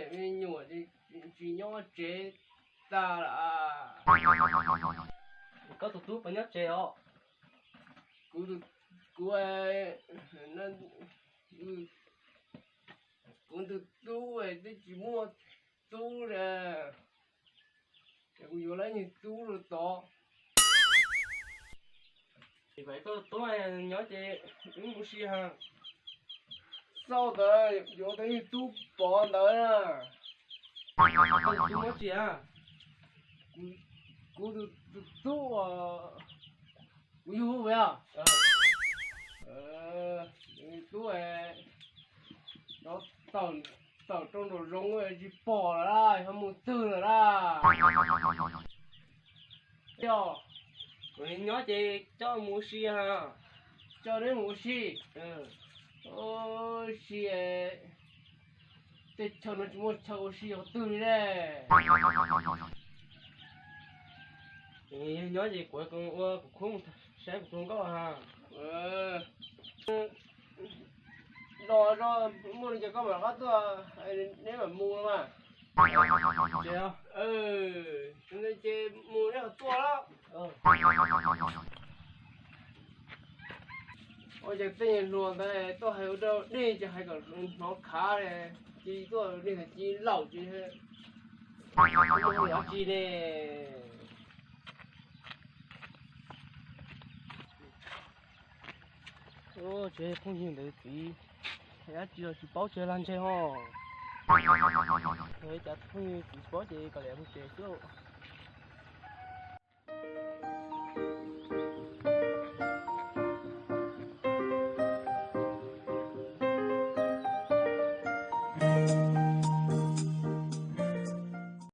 với nhỏ thì chỉ nhỏ chế ta là có tụt tụt phải nhớ chơi ó. cú cú ấy nó cú tu ấy thì chỉ mua tu là cú vô lấy như tu rồi to Thì vậy có tụt này nhớ chơi ứng bút xì ha. sau đó vô tới như tu bỏ tới à Có tụt tụt nhớ chơi ha. cú tu à cú vô về à tu ấy nó tàu tàu trong đồ rong ấy chỉ bỏ ra không muốn tư nữa ra cho Rồi nhớ chơi cho mua xì ha. cho đến một xí Ừ. ôi xí ấy tết cho nó chỉ một chậu xí họ tư đấy Thì nhớ gì của con không sẽ không có ha. đó mua được có mà có tôi nếu mà mua mà Chơi không? chúng ta chơi mua nó to lắm ôi giờ tiền luôn đây tôi hay ở đâu đi chứ hay còn nó khá này chỉ tôi đi là chỉ lẩu chỉ hết Không hiểu chi nè. Ô chơi không hiểu được gì. Thế chỉ là chỉ bảo chơi lan chơi ho. Thế chắc không chỉ bảo chơi cái lẽ không chơi số.